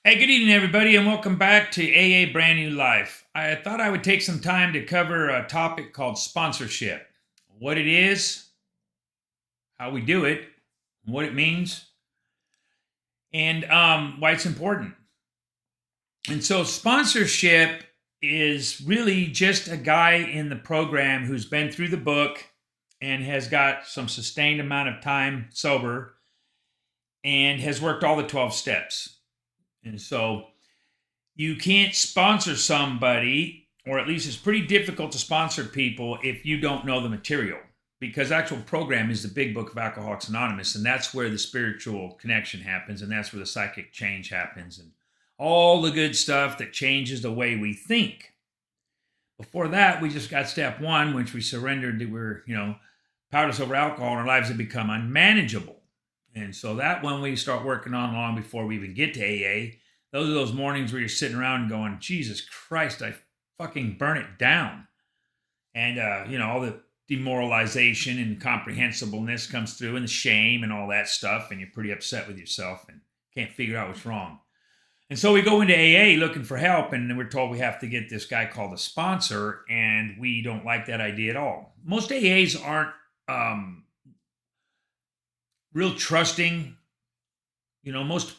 Hey, good evening, everybody, and welcome back to AA Brand New Life. I thought I would take some time to cover a topic called sponsorship, what it is, how we do it, what it means, and why it's important. And so, sponsorship is really just a guy in the program who's been through the book and has got some sustained amount of time sober and has worked all the 12 steps. And so, you can't sponsor somebody, or at least it's pretty difficult to sponsor people if you don't know the material, because actual program is the big book of Alcoholics Anonymous, and that's where the spiritual connection happens, and that's where the psychic change happens, and all the good stuff that changes the way we think. Before that, we just got step one, which we surrendered that we're, powerless over alcohol, and our lives have become unmanageable. And so that one we start working on long before we even get to AA. Those are those mornings where you're sitting around and going, Jesus Christ, I fucking burn it down. And, all the demoralization and incomprehensibleness comes through and the shame and all that stuff. And you're pretty upset with yourself and can't figure out what's wrong. And so we go into AA looking for help, and we're told we have to get this guy called a sponsor, and we don't like that idea at all. Most AAs aren't real trusting. Most,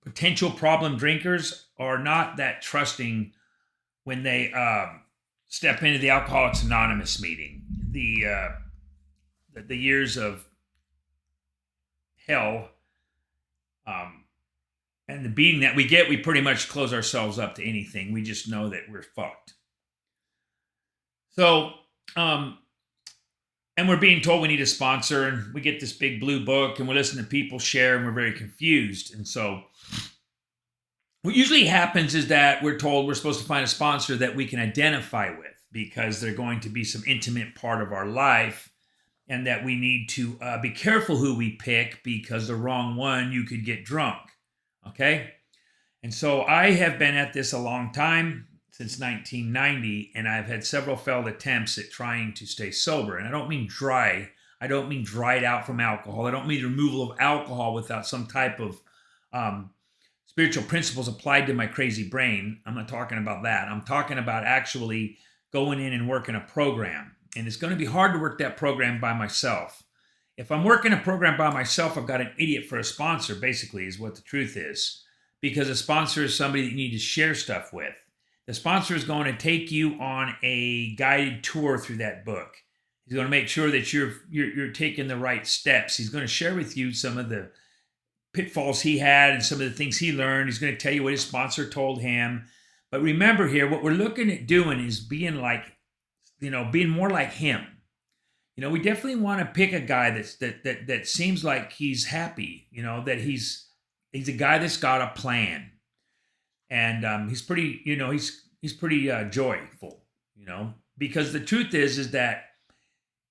potential problem drinkers are not that trusting when they step into the Alcoholics Anonymous meeting. The years of hell and the beating that we get, we pretty much close ourselves up to anything. We just know that we're fucked. So, and we're being told we need a sponsor, and we get this big blue book, and we listen to people share, and we're very confused. And so what usually happens is that we're told we're supposed to find a sponsor that we can identify with, because they're going to be some intimate part of our life, and that we need to be careful who we pick, because the wrong one, you could get drunk. Okay? And so I have been at this a long time, since 1990, and I've had several failed attempts at trying to stay sober. And I don't mean dry. I don't mean dried out from alcohol. I don't mean removal of alcohol without some type of spiritual principles applied to my crazy brain. I'm not talking about that. I'm talking about actually going in and working a program. And it's going to be hard to work that program by myself. If I'm working a program by myself, I've got an idiot for a sponsor, basically, is what the truth is. Because a sponsor is somebody that you need to share stuff with. The sponsor is going to take you on a guided tour through that book. He's going to make sure that you're taking the right steps. He's going to share with you some of the pitfalls he had and some of the things he learned. He's going to tell you what his sponsor told him. But remember here, what we're looking at doing is being more like him. We definitely want to pick a guy that seems like he's happy. That he's a guy that's got a plan. And he's pretty, he's pretty joyful, because the truth is that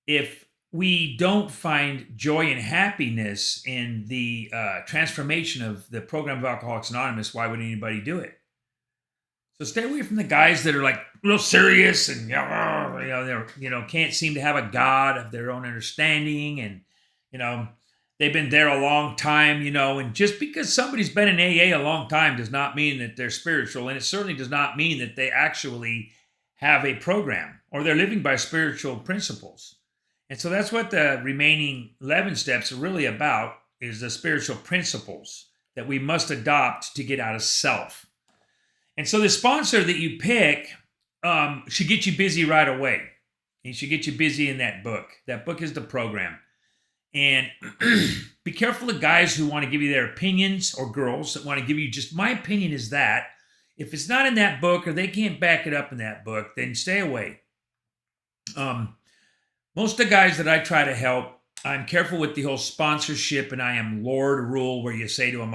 if we don't find joy and happiness in the transformation of the program of Alcoholics Anonymous, why would anybody do it? So stay away from the guys that are like real serious and they're can't seem to have a God of their own understanding, and they've been there a long time, and just because somebody's been in AA a long time does not mean that they're spiritual, and it certainly does not mean that they actually have a program or they're living by spiritual principles. And so that's what the remaining 11 steps are really about, is the spiritual principles that we must adopt to get out of self. And so the sponsor that you pick should get you busy right away. He should get you busy in that book. That book is the program. And be careful of guys who want to give you their opinions, or girls that want to give you just, my opinion is that. If it's not in that book or they can't back it up in that book, then stay away. Most of the guys that I try to help, I'm careful with the whole sponsorship and I am Lord rule, where you say to them,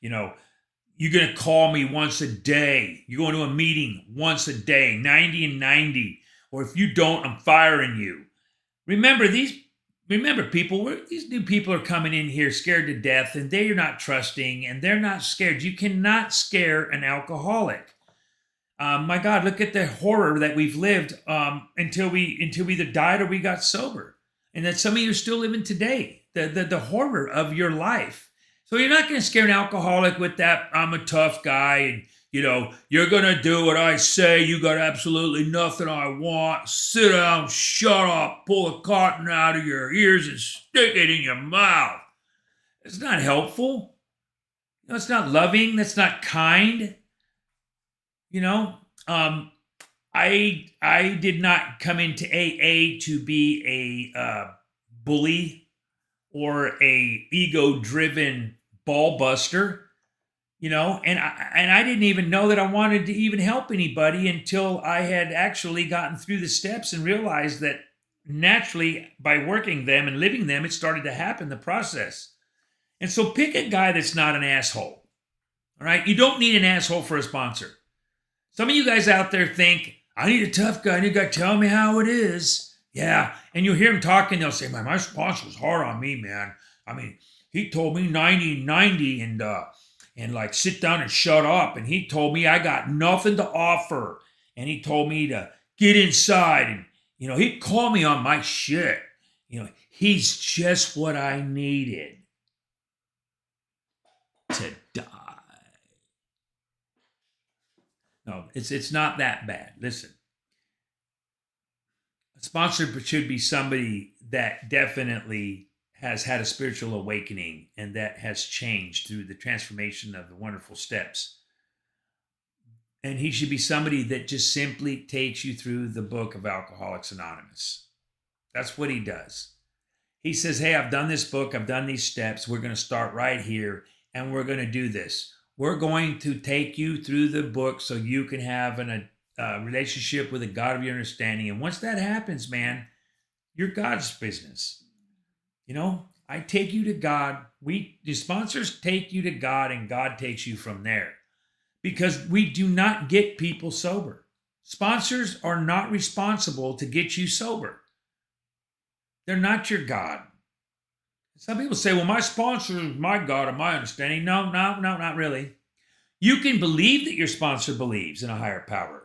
you're going to call me once a day. You're going to a meeting once a day, 90 and 90. Or if you don't, I'm firing you. Remember, people, these new people are coming in here scared to death, and they're not trusting, and they're not scared. You cannot scare an alcoholic. My God, look at the horror that we've lived until we either died or we got sober. And that some of you are still living today. The horror of your life. So you're not going to scare an alcoholic with that, I'm a tough guy, and you're going to do what I say. You got absolutely nothing I want. Sit down, shut up, pull the cotton out of your ears and stick it in your mouth. It's not helpful. It's not loving. That's not kind. You know, I did not come into AA to be a bully or a ego-driven ball buster, and I didn't even know that I wanted to even help anybody until I had actually gotten through the steps and realized that naturally by working them and living them, it started to happen, the process. And so pick a guy that's not an asshole. All right. You don't need an asshole for a sponsor. Some of you guys out there think, I need a tough guy. And you got to tell me how it is. Yeah. And you'll hear them talking. They'll say, man, my sponsor was hard on me, man. I mean, he told me 90-90 and like sit down and shut up. And he told me I got nothing to offer. And he told me to get inside. And, he'd call me on my shit. He's just what I needed to die. No, it's not that bad. Listen, a sponsor should be somebody that definitely has had a spiritual awakening and that has changed through the transformation of the wonderful steps. And he should be somebody that just simply takes you through the book of Alcoholics Anonymous. That's what he does. He says, hey, I've done this book. I've done these steps. We're going to start right here and we're going to do this. We're going to take you through the book so you can have a relationship with the God of your understanding. And once that happens, man, you're God's business. I take you to God. The sponsors take you to God and God takes you from there because we do not get people sober. Sponsors are not responsible to get you sober. They're not your God. Some people say, well, my sponsor is my God of my understanding. No, not really. You can believe that your sponsor believes in a higher power,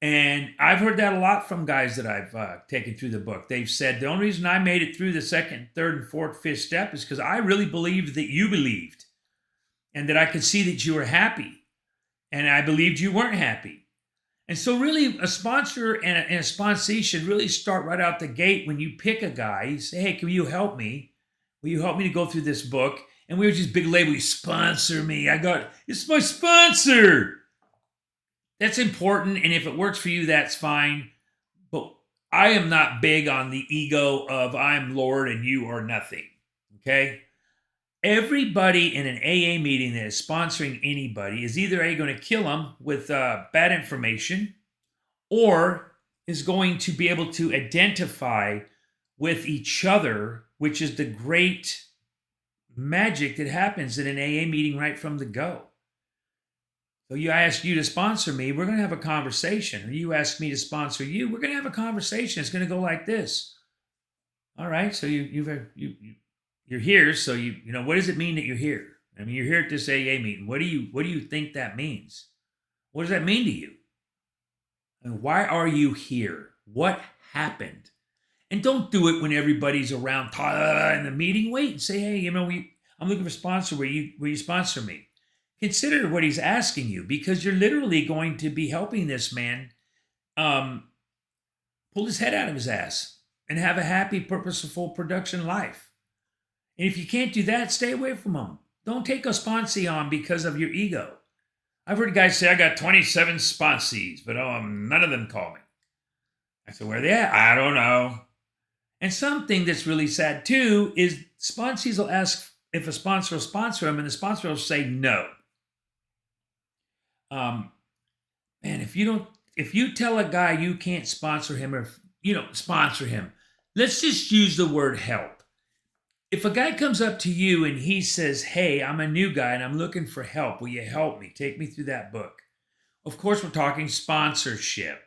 And I've heard that a lot from guys that I've taken through the book. They've said, the only reason I made it through the second, third, and fourth, fifth step is because I really believed that you believed and that I could see that you were happy. And I believed you weren't happy. And so really a sponsor and a sponsee should really start right out the gate when you pick a guy. You say, hey, can you help me? Will you help me to go through this book? And we were just big label, sponsor me. It's my sponsor. That's important. And if it works for you, that's fine. But I am not big on the ego of I'm Lord and you are nothing. Okay? Everybody in an AA meeting that is sponsoring anybody is either going to kill them with bad information or is going to be able to identify with each other, which is the great magic that happens in an AA meeting right from the go. So I ask you to sponsor me, we're going to have a conversation. Or you ask me to sponsor you, we're going to have a conversation. It's going to go like this. All right, so you're here, so what does it mean that you're here? I mean, you're here at this AA meeting. What do you think that means? What does that mean to you? And why are you here? What happened? And don't do it when everybody's around in the meeting. Wait and say, hey, I'm looking for a sponsor. Will you sponsor me? Consider what he's asking you because you're literally going to be helping this man pull his head out of his ass and have a happy, purposeful production life. And if you can't do that, stay away from them. Don't take a sponsee on because of your ego. I've heard guys say, I got 27 sponsees, but none of them call me. I said, where are they at? I don't know. And something that's really sad too is sponsees will ask if a sponsor will sponsor them, and the sponsor will say no. Man, if you tell a guy you can't sponsor him or sponsor him, let's just use the word help. If a guy comes up to you and he says, hey, I'm a new guy and I'm looking for help, will you help me? Take me through that book. Of course, we're talking sponsorship.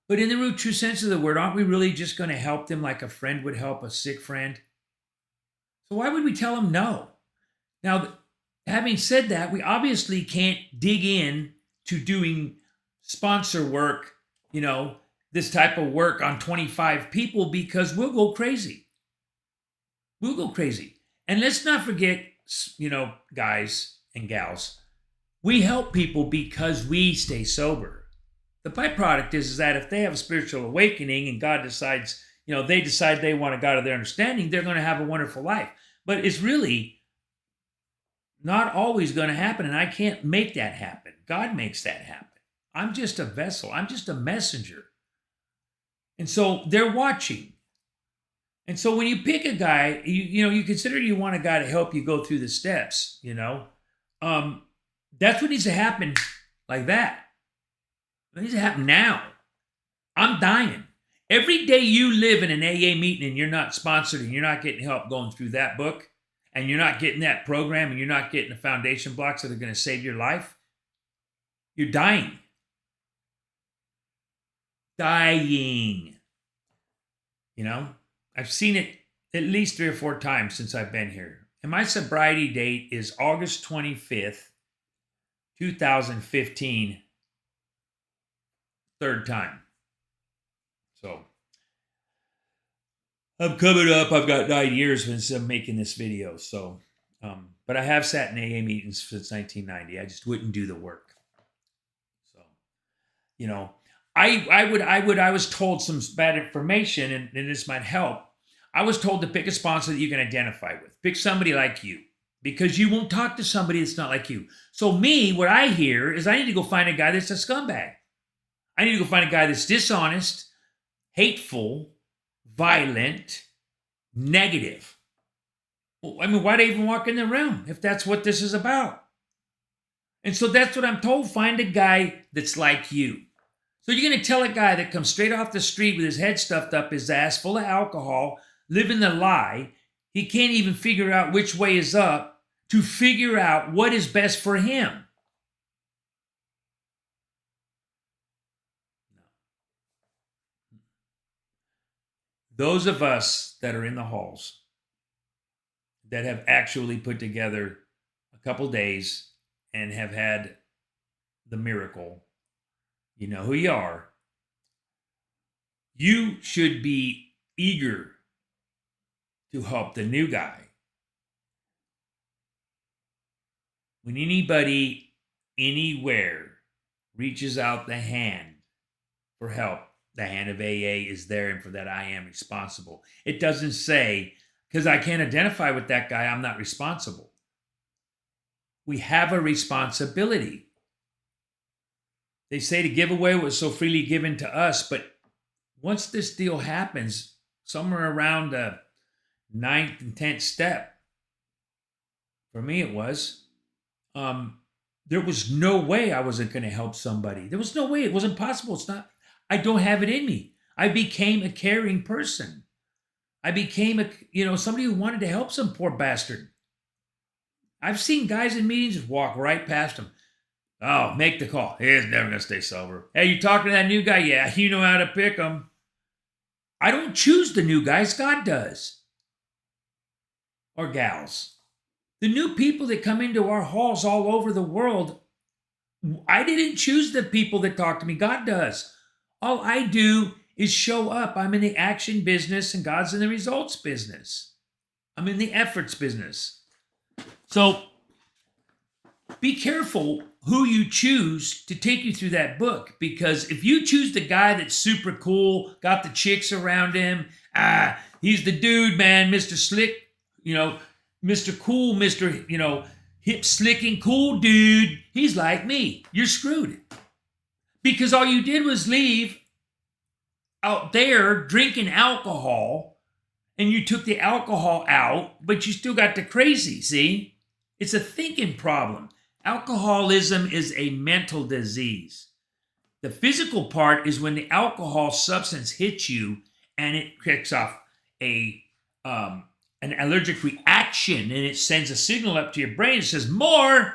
But in the true sense of the word, aren't we really just going to help them like a friend would help a sick friend? So why would we tell them no? Now, having said that, we obviously can't dig in to doing sponsor work, this type of work on 25 people because we'll go crazy. We'll go crazy. And let's not forget, guys and gals, we help people because we stay sober. The byproduct is that if they have a spiritual awakening and God decides, they decide they want a God of their understanding, they're going to have a wonderful life. But it's really not always going to happen, and I can't make that happen. God makes that happen. I'm just a vessel. I'm just a messenger. And so they're watching. And so when you pick a guy, you consider you want a guy to help you go through the steps, that's what needs to happen like that. It needs to happen now. I'm dying. Every day you live in an AA meeting and you're not sponsored and you're not getting help going through that book and you're not getting that program and you're not getting the foundation blocks that are going to save your life, you're dying. Dying. I've seen it at least 3 or 4 times since I've been here. And my sobriety date is August 25th, 2015. Third time. So I'm coming up. I've got 9 years since I'm making this video. So, but I have sat in AA meetings since 1990. I just wouldn't do the work. So, I was told some bad information, and this might help. I was told to pick a sponsor that you can identify with. Pick somebody like you, because you won't talk to somebody that's not like you. So what I hear is I need to go find a guy that's a scumbag. I need to go find a guy that's dishonest, hateful, violent, negative. Well, why'd I even walk in the room if that's what this is about? And so that's what I'm told. Find a guy that's like you. So you're going to tell a guy that comes straight off the street with his head stuffed up his ass, full of alcohol, living the lie, he can't even figure out which way is up to figure out what is best for him. Those of us that are in the halls that have actually put together a couple days and have had the miracle, you know who you are. You should be eager to help the new guy. When anybody, anywhere, reaches out the hand for help, the hand of AA is there, and for that I am responsible. It doesn't say, because I can't identify with that guy, I'm not responsible. We have a responsibility. They say to give away what was so freely given to us, but once this deal happens, somewhere around the 9th and 10th step, for me it was, there was no way I wasn't going to help somebody. There was no way. It wasn't possible. It's not. I don't have it in me. I became a caring person. I became somebody who wanted to help some poor bastard. I've seen guys in meetings just walk right past him. Oh, make the call. He's never going to stay sober. Hey, you talking to that new guy? Yeah, you know how to pick him. I don't choose the new guys. God does. Or gals. The new people that come into our halls all over the world, I didn't choose the people that talk to me. God does. All I do is show up. I'm in the action business and God's in the results business. I'm in the efforts business. So be careful who you choose to take you through that book, because if you choose the guy that's super cool, got the chicks around him, he's the dude, man, Mr. Slick, Mr. Cool, Mr. Hip, slick, and cool dude, he's like me. You're screwed. Because all you did was leave out there drinking alcohol, and you took the alcohol out, but you still got the crazy, see? It's a thinking problem. Alcoholism is a mental disease. The physical part is when the alcohol substance hits you and it kicks off an allergic reaction, and it sends a signal up to your brain. It says, more.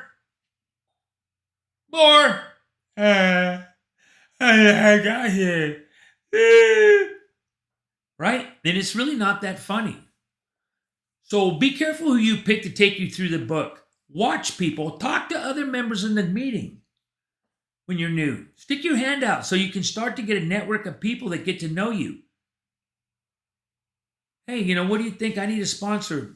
I got here. Right? Then it's really not that funny. So be careful who you pick to take you through the book. Watch people. Talk to other members in the meeting when you're new. Stick your hand out so you can start to get a network of people that get to know you. Hey, what do you think? I need a sponsor,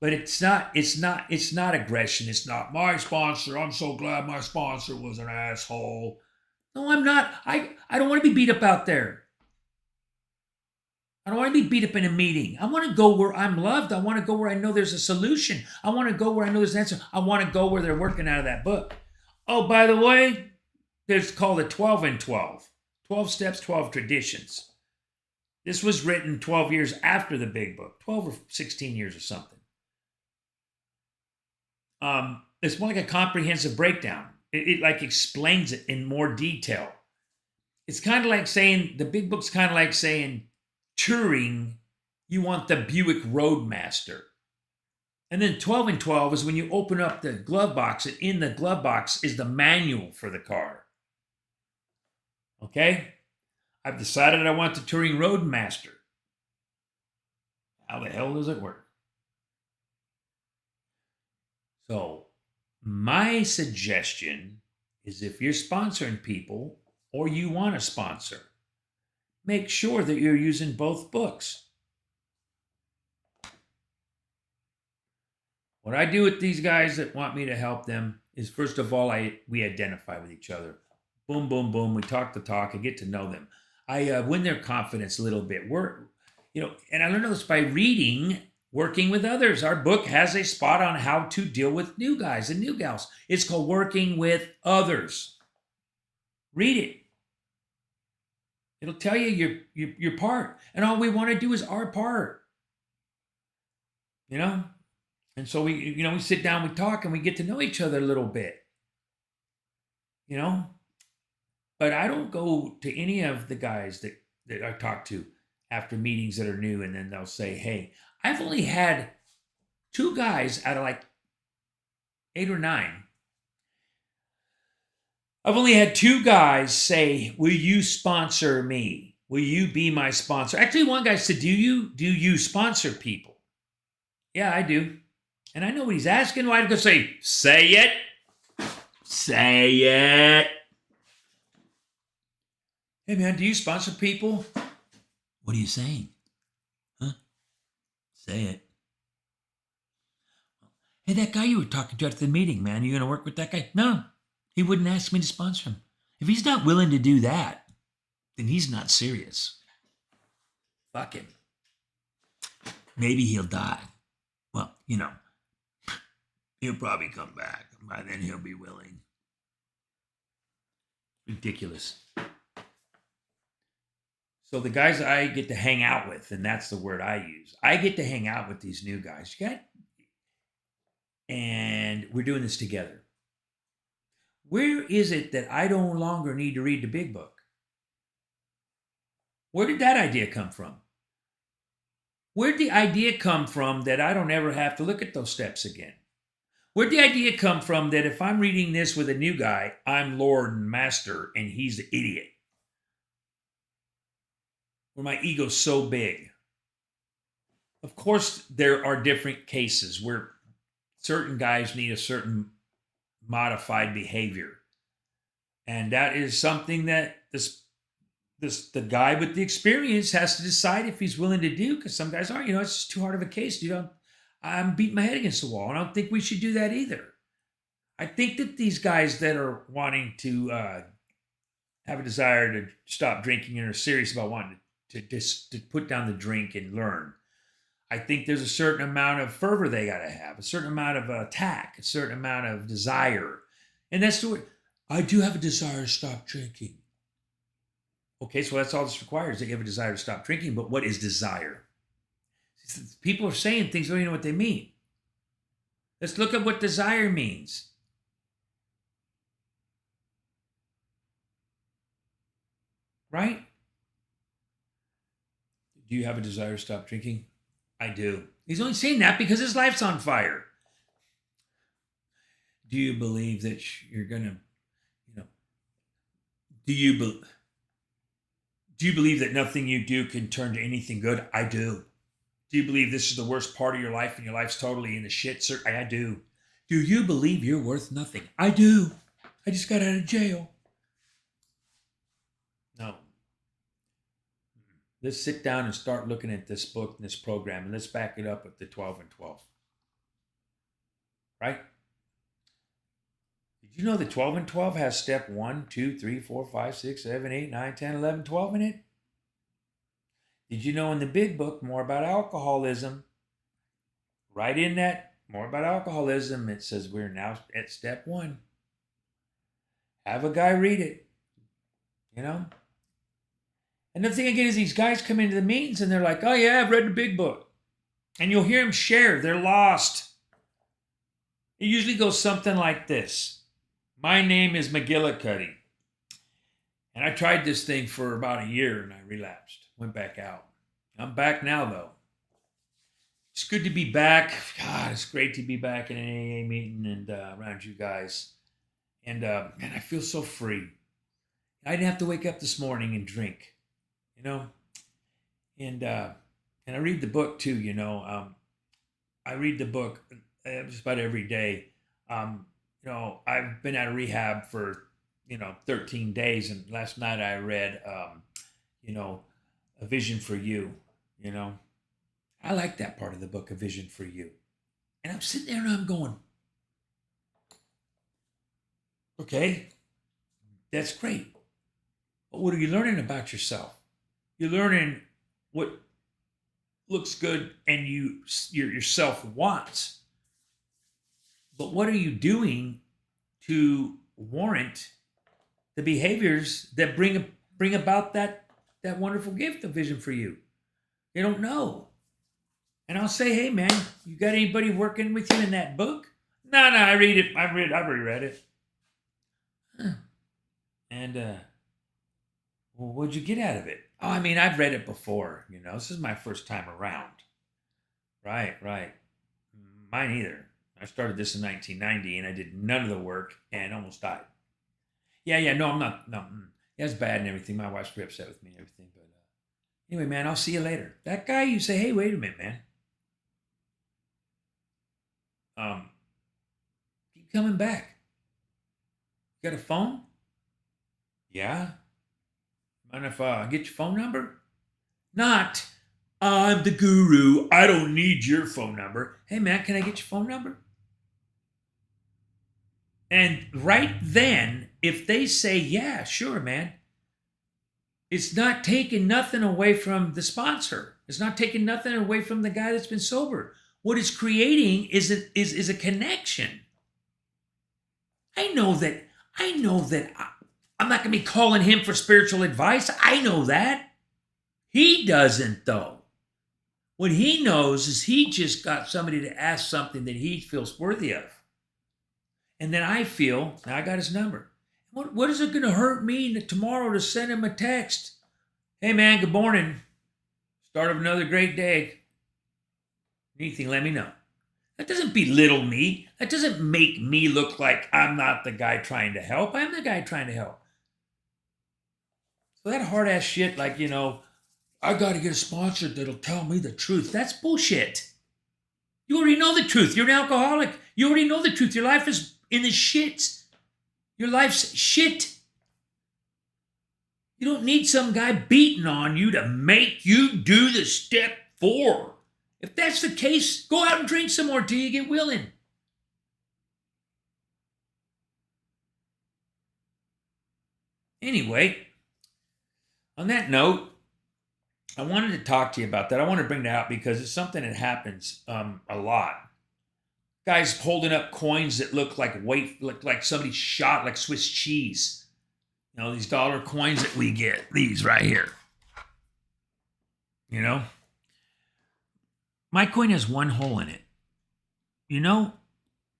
But it's not aggression. It's not my sponsor. I'm so glad my sponsor was an asshole. No, I'm not. I don't want to be beat up out there. I don't want to be beat up in a meeting. I want to go where I'm loved. I want to go where I know there's a solution. I want to go where I know there's an answer. I want to go where they're working out of that book. Oh, by the way, there's called a 12 and 12. 12 steps, 12 traditions. This was written 12 years after the big book, 12 or 16 years or something. It's more like a comprehensive breakdown. It like explains it in more detail. It's kind of like saying, the big book's kind of like saying, touring, you want the Buick Roadmaster. And then 12 and 12 is when you open up the glove box, and in the glove box is the manual for the car. Okay? I've decided I want the Touring Roadmaster. How the hell does it work? So, my suggestion is, if you're sponsoring people or you want to sponsor, make sure that you're using both books. What I do with these guys that want me to help them is, first of all, we identify with each other. Boom, boom, boom. We talk the talk. I get to know them. I win their confidence a little bit. And I learned this by reading Working with Others. Our book has a spot on how to deal with new guys and new gals. It's called Working with Others. Read it. It'll tell you your part. And all we want to do is our part. And so we sit down, we talk, and we get to know each other a little bit. But I don't go to any of the guys that I talk to after meetings that are new, and then they'll say, hey, I've only had 2 guys out of like 8 or 9. I've only had 2 guys say, will you sponsor me? Will you be my sponsor? Actually, one guy said, do you sponsor people? Yeah, I do. And I know what he's asking. Why? I'd say it. Say it. Hey, man, do you sponsor people? What are you saying? Huh? Say it. Hey, that guy you were talking to at the meeting, man, you going to work with that guy? No, he wouldn't ask me to sponsor him. If he's not willing to do that, then he's not serious. Fuck him. Maybe he'll die. Well, he'll probably come back. By then he'll be willing. Ridiculous. So the guys I get to hang out with, and that's the word I use, I get to hang out with these new guys. And we're doing this together. Where is it that I no longer need to read the big book? Where did that idea come from? Where'd the idea come from that I don't ever have to look at those steps again? Where'd the idea come from that if I'm reading this with a new guy, I'm Lord and Master and he's the idiot? Where my ego's so big. Of course, there are different cases where certain guys need a certain modified behavior. And that is something that the guy with the experience has to decide if he's willing to do, because some guys aren't. It's just too hard of a case. I'm beating my head against the wall. I don't think we should do that either. I think that these guys that are wanting to have a desire to stop drinking and are serious about wanting to put down the drink and learn, I think there's a certain amount of fervor they got to have, a certain amount of attack, a certain amount of desire. And that's the way, I do have a desire to stop drinking. Okay, so that's all this requires, that you have a desire to stop drinking. But what is desire? People are saying things, don't even know what they mean. Let's look at what desire means. Right? Do you have a desire to stop drinking? I do. He's only saying that because his life's on fire. Do you believe that you're going to, do you believe that nothing you do can turn to anything good? I do. Do you believe this is the worst part of your life and your life's totally in the shit? Sir, I do. Do you believe you're worth nothing? I do. I just got out of jail. No. Let's sit down and start looking at this book and this program, and let's back it up with the 12 and 12. right? Did you know that 12 and 12 has step 1, 2, 3, 4, 5, 6, 7, 8, 9, 10, 11, 12 in it? Did you know in the big book, More About Alcoholism, right in that, More About Alcoholism, it says we're now at step 1. Have a guy read it, you know? And the thing again is these guys come into the meetings and they're like, oh yeah, I've read the big book. And you'll hear them share, they're lost. It usually goes something like this. My name is McGillicuddy. And I tried this thing for about a year and I relapsed, went back out. I'm back now though. It's good to be back. God, it's great to be back in an AA meeting and around you guys. And man, I feel so free. I didn't have to wake up this morning and drink, you know. And I read the book too, you know. I read the book just about every day. You know, I've been out of rehab for 13 days, and last night I read you know, A Vision for You. You know, I like that part of the book, A Vision for You. And I'm sitting there and I'm going, okay, that's great. But what are you learning about yourself? You're learning what looks good and yourself wants. But what are you doing to warrant the behaviors that bring about that wonderful gift of Vision for You? They don't know. And I'll say, hey man, you got anybody working with you in that book? No, I read it. I've already read it. Huh. And well, what'd you get out of it? Oh, I mean, I've read it before. You know, this is my first time around. Right. Mine either. I started this in 1990 and I did none of the work and almost died. Yeah, no, I'm not. No, yeah, it's bad and everything. My wife's pretty upset with me and everything. But anyway, man, I'll see you later. That guy, you say, hey, wait a minute, man. Keep coming back. You got a phone? Yeah. Mind if I get your phone number? Not, I'm the guru. I don't need your phone number. Hey, man, can I get your phone number? And right then, if they say, yeah, sure, man, it's not taking nothing away from the sponsor. It's not taking nothing away from the guy that's been sober. What it's creating is a connection. I know that I'm not going to be calling him for spiritual advice. I know that. He doesn't, though. What he knows is he just got somebody to ask something that he feels worthy of. And then I feel, now I got his number. What is it going to hurt me tomorrow to send him a text? Hey, man, good morning. Start of another great day. Anything, let me know. That doesn't belittle me. That doesn't make me look like I'm not the guy trying to help. I'm the guy trying to help. So that hard-ass shit like, I got to get a sponsor that'll tell me the truth. That's bullshit. You already know the truth. You're an alcoholic. You already know the truth. Your life is in the shits. Your life's shit. You don't need some guy beating on you to make you do the step 4. If that's the case, go out and drink some more till you get willing. Anyway, on that note, I wanted to talk to you about that. I want to bring that out because it's something that happens a lot. Guys holding up coins that look like somebody shot like Swiss cheese. These dollar coins that we get, these right here. My coin has one hole in it.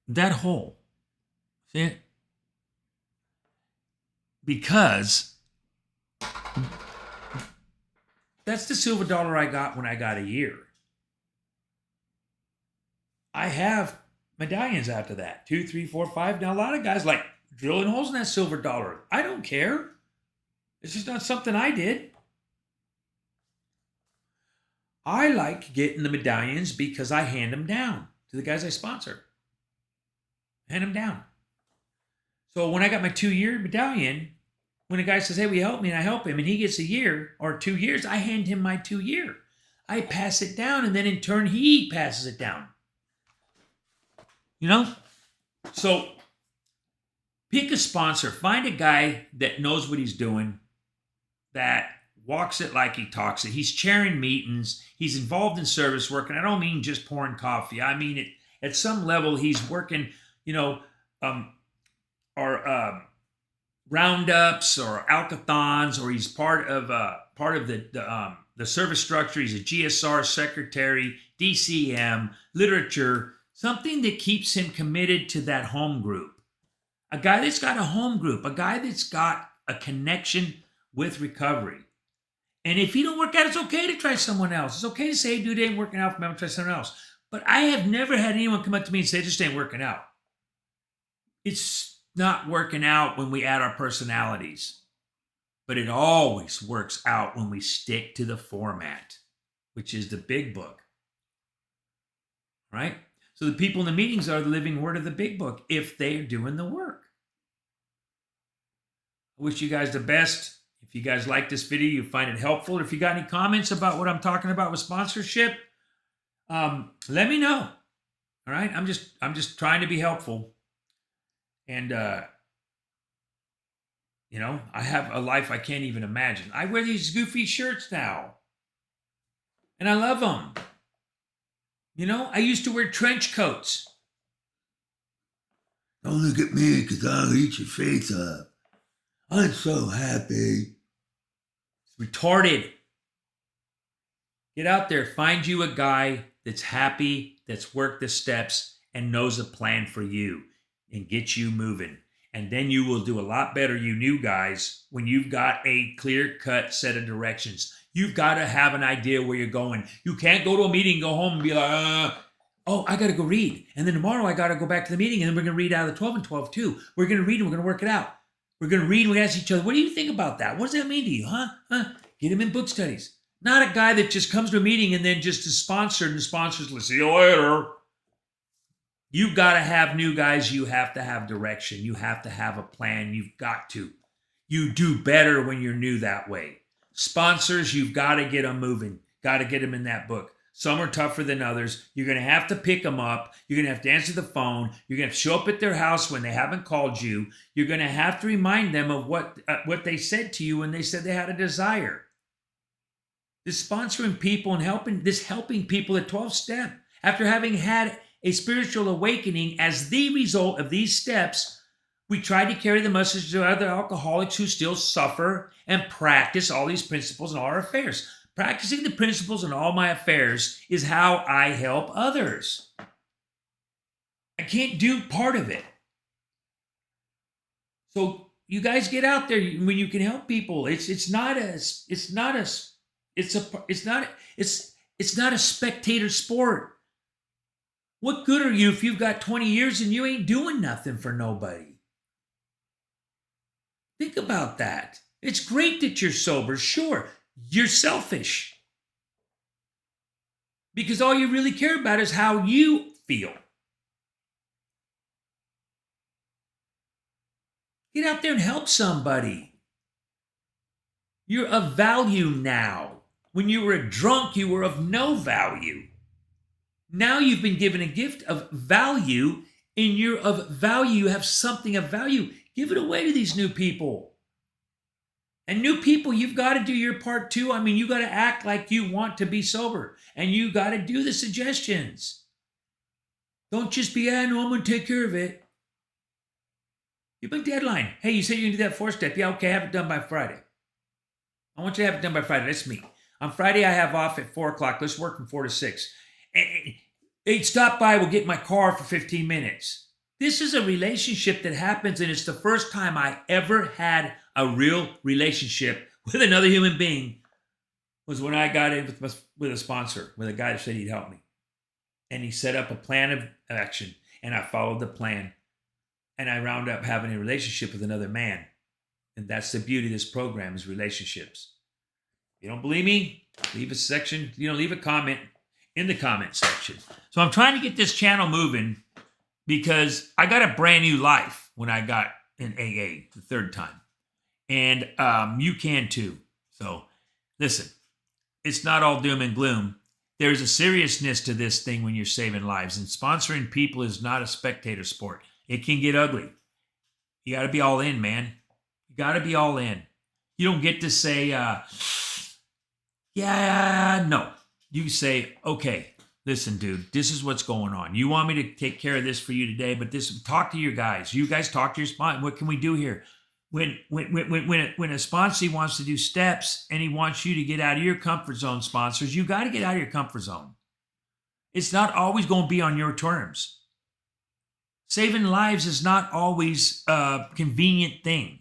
That hole. See it? Because that's the silver dollar I got when I got a year. I have medallions after that. 2, 3, 4, 5. Now, a lot of guys like drilling holes in that silver dollar. I don't care. It's just not something I did. I like getting the medallions because I hand them down to the guys I sponsor. Hand them down. So when I got my 2-year medallion, when a guy says, hey, will you help me? And I help him, and he gets a year or 2 years, I hand him my 2-year. I pass it down, and then in turn, he passes it down. So pick a sponsor. Find a guy that knows what he's doing, that walks it like he talks it. He's chairing meetings. He's involved in service work. And I don't mean just pouring coffee. I mean, at some level, he's working, you know, or roundups or alkathons, or he's part of the service structure. He's a GSR secretary, DCM, literature, something that keeps him committed to that home group. A guy that's got a home group, a guy that's got a connection with recovery. And if he don't work out, it's okay to try someone else. It's okay to say, hey, dude, it ain't working out for me, I'm gonna try someone else. But I have never had anyone come up to me and say, it just ain't working out. It's not working out when we add our personalities. But it always works out when we stick to the format, which is the big book. Right? So the people in the meetings are the living word of the big book if they are doing the work. I wish you guys the best. If you guys like this video, you find it helpful, or if you got any comments about what I'm talking about with sponsorship, let me know. All right, I'm just trying to be helpful, and you know, I have a life I can't even imagine. I wear these goofy shirts now, and I love them. You know, I used to wear trench coats. Don't look at me, because I'll eat your face up. I'm so happy. It's retarded. Get out there, find you a guy that's happy, that's worked the steps, and knows a plan for you, and get you moving. And then you will do a lot better, you new guys, when you've got a clear-cut set of directions. You've got to have an idea where you're going. You can't go to a meeting, go home, and be like, oh, I got to go read. And then tomorrow I got to go back to the meeting, and then we're going to read out of the 12 and 12 too. We're going to read, and we're going to work it out. We're going to read, and we're going to ask each other, what do you think about that? What does that mean to you, huh? Get him in book studies. Not a guy that just comes to a meeting and then just is sponsored, and the sponsors will see you later. You've got to have new guys. You have to have direction. You have to have a plan. You've got to. You do better when you're new that way. Sponsors, you've got to get them moving. Got to get them in that book. Some are tougher than others. You're going to have to pick them up. You're going to have to answer the phone. You're going to have to show up at their house when they haven't called you. You're going to have to remind them of what they said to you when they said they had a desire. This sponsoring people and helping people at 12 step, after having had a spiritual awakening as the result of these steps, we try to carry the message to other alcoholics who still suffer and practice all these principles in all our affairs. Practicing the principles in all my affairs is how I help others. I can't do part of it. So you guys get out there when you can help people. It's not a spectator sport. What good are you if you've got 20 years and you ain't doing nothing for nobody? Think about that. It's great that you're sober. Sure, you're selfish. Because all you really care about is how you feel. Get out there and help somebody. You're of value now. When you were a drunk, you were of no value. Now you've been given a gift of value, and you're of value. You have something of value. Give it away to these new people. And new people, you've got to do your part too. I mean, you got to act like you want to be sober, and you got to do the suggestions. Don't just be, no, I'm going to take care of it. Give a deadline. Hey, you said you're going to do that 4-step. Yeah, okay, have it done by Friday. I want you to have it done by Friday. That's me. On Friday, I have off at 4 o'clock. Let's work from 4 to 6. Hey, stop by. We'll get in my car for 15 minutes. This is a relationship that happens, and it's the first time I ever had a real relationship with another human being was when I got in with a sponsor, with a guy that said he'd help me. And he set up a plan of action, and I followed the plan. And I wound up having a relationship with another man. And that's the beauty of this program, is relationships. If you don't believe me, leave a comment in the comment section. So I'm trying to get this channel moving because I got a brand new life when I got in AA the third time. And you can too. So listen, it's not all doom and gloom. There's a seriousness to this thing when you're saving lives. And sponsoring people is not a spectator sport. It can get ugly. You got to be all in, man. You got to be all in. You don't get to say, yeah, no. You say, okay, listen, dude, this is what's going on. You want me to take care of this for you today, but talk to your guys. You guys talk to your sponsor. What can we do here? When a sponsor wants to do steps and he wants you to get out of your comfort zone, sponsors, you got to get out of your comfort zone. It's not always going to be on your terms. Saving lives is not always a convenient thing.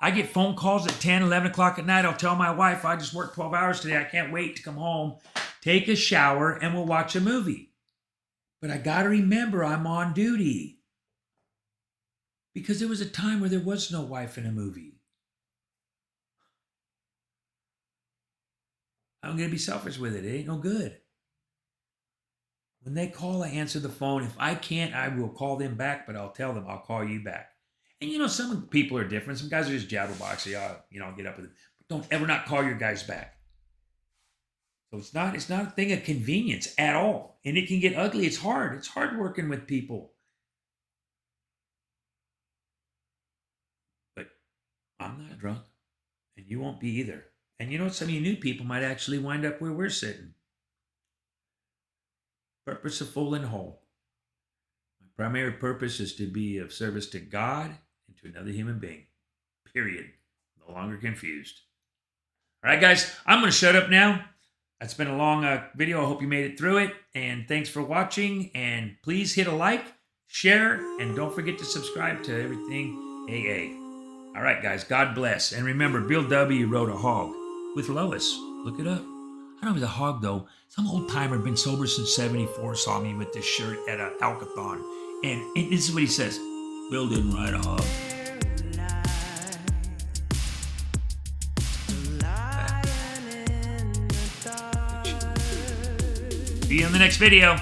I get phone calls at 10, 11 o'clock at night. I'll tell my wife, I just worked 12 hours today. I can't wait to come home, take a shower, and we'll watch a movie. But I got to remember I'm on duty. Because there was a time where there was no wife in a movie. I'm going to be selfish with it. It ain't no good. When they call, I answer the phone. If I can't, I will call them back, but I'll tell them I'll call you back. And you know, some people are different. Some guys are just jabberbox. I'll get up with it. But don't ever not call your guys back. So it's not a thing of convenience at all. And it can get ugly. It's hard. It's hard working with people. But I'm not drunk. And you won't be either. And you know what? Some of you new people might actually wind up where we're sitting. Purposeful and whole. My primary purpose is to be of service to God and to another human being. Period. No longer confused. All right, guys, I'm going to shut up now. That's been a long video. I hope you made it through it. And thanks for watching. And please hit a like, share, and don't forget to subscribe to Everything AA. All right, guys, God bless. And remember, Bill W. rode a hog with Lois. Look it up. I don't know if it's a hog, though. Some old timer, been sober since 74, saw me with this shirt at an Alcathon. And this is what he says. Bill didn't ride a hog. See you in the next video.